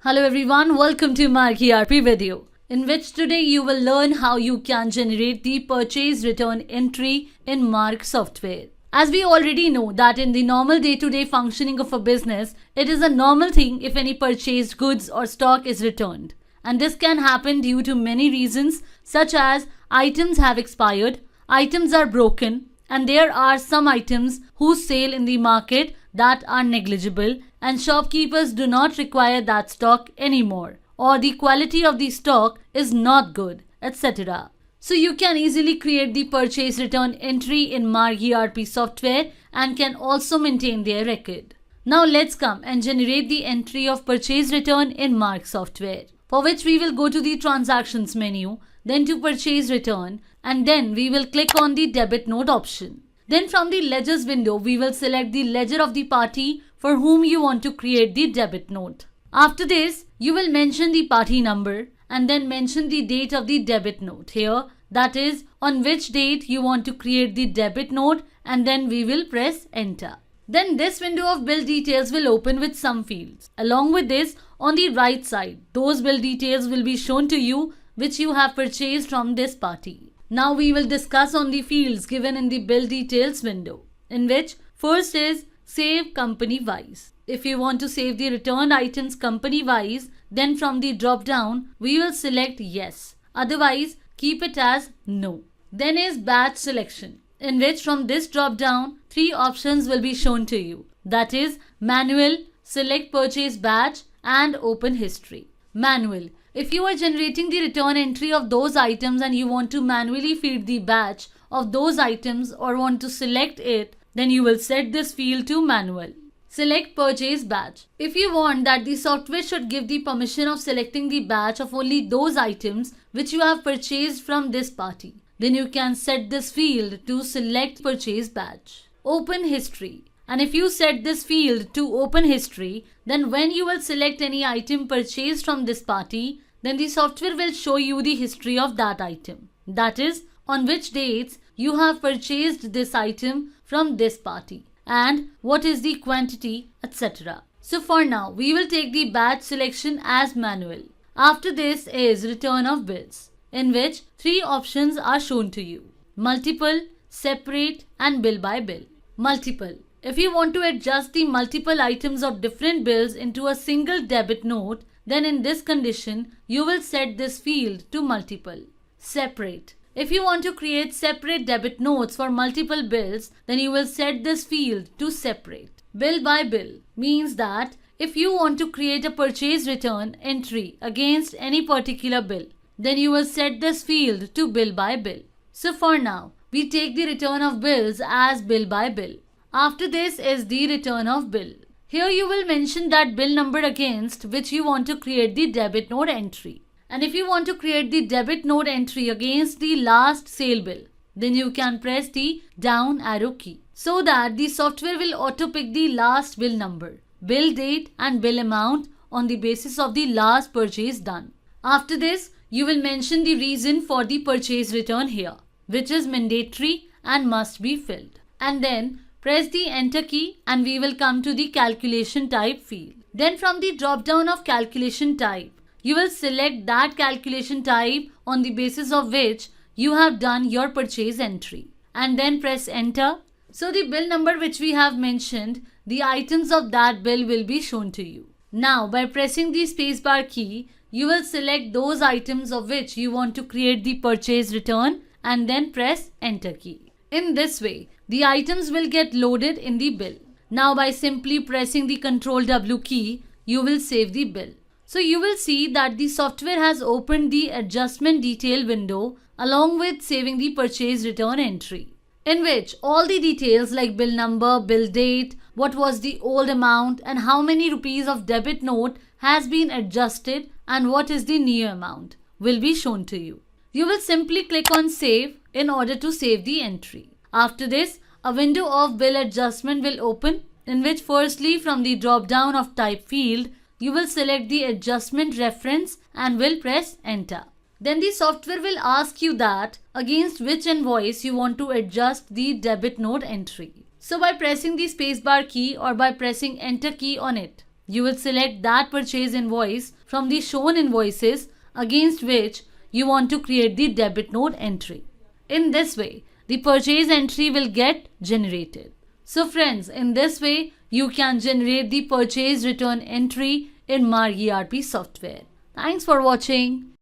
Hello everyone, welcome to my ERP video, in which today you will learn how you can generate the purchase return entry in Mark software. As we already know that in the normal day-to-day functioning of a business, it is a normal thing if any purchased goods or stock is returned. And this can happen due to many reasons such as items have expired, items are broken, and there are some items whose sale in the market that are negligible and shopkeepers do not require that stock anymore, or the quality of the stock is not good, etc. So you can easily create the purchase return entry in Mark ERP software and can also maintain their record. Now let's come and generate the entry of purchase return in Mark software, for which we will go to the transactions menu, then to purchase return, and then we will click on the debit note option. Then from the ledgers window, we will select the ledger of the party for whom you want to create the debit note. After this, you will mention the party number and then mention the date of the debit note here, that is on which date you want to create the debit note, and then we will press enter. Then this window of bill details will open with some fields. Along with this, on the right side, those bill details will be shown to you which you have purchased from this party. Now we will discuss on the fields given in the bill details window, in which first is save company wise. If you want to save the returned items company wise, then from the drop down we will select yes. Otherwise keep it as no. Then is batch selection, in which from this drop down 3 options will be shown to you. That is manual, select purchase batch, and open history. Manual. If you are generating the return entry of those items and you want to manually feed the batch of those items or want to select it, then you will set this field to manual. Select purchase batch. If you want that the software should give the permission of selecting the batch of only those items which you have purchased from this party, then you can set this field to select purchase batch. Open history. And if you set this field to open history, then when you will select any item purchased from this party, then the software will show you the history of that item. That is, on which dates you have purchased this item from this party and what is the quantity, etc. So for now, we will take the batch selection as manual. After this is return of bills, in which 3 options are shown to you: multiple, separate, and bill by bill. Multiple. If you want to adjust the multiple items of different bills into a single debit note, then in this condition, you will set this field to multiple. Separate. If you want to create separate debit notes for multiple bills, then you will set this field to separate. Bill by bill means that if you want to create a purchase return entry against any particular bill, then you will set this field to bill by bill. So for now, we take the return of bills as bill by bill. After this is the return of bill. Here you will mention that bill number against which you want to create the debit note entry. And if you want to create the debit note entry against the last sale bill, then you can press the down arrow key so that the software will auto pick the last bill number, bill date, and bill amount on the basis of the last purchase done. After this, you will mention the reason for the purchase return here, which is mandatory and must be filled. And then press the enter key and we will come to the calculation type field. Then from the drop down of calculation type, you will select that calculation type on the basis of which you have done your purchase entry. And then press enter. So the bill number which we have mentioned, the items of that bill will be shown to you. Now by pressing the spacebar key, you will select those items of which you want to create the purchase return and then press enter key. In this way, the items will get loaded in the bill. Now by simply pressing the Ctrl W key, you will save the bill. So you will see that the software has opened the adjustment detail window along with saving the purchase return entry, in which all the details like bill number, bill date, what was the old amount, and how many rupees of debit note has been adjusted and what is the new amount will be shown to you. You will simply click on save in order to save the entry. After this, a window of bill adjustment will open, in which firstly from the drop down of type field, you will select the adjustment reference and will press enter. Then the software will ask you that against which invoice you want to adjust the debit note entry. So by pressing the spacebar key or by pressing enter key on it, You will select that purchase invoice from the shown invoices against which you want to create the debit note entry. In this way, the purchase entry will get generated. So friends, in this way, you can generate the purchase return entry in Marg ERP software. Thanks for watching.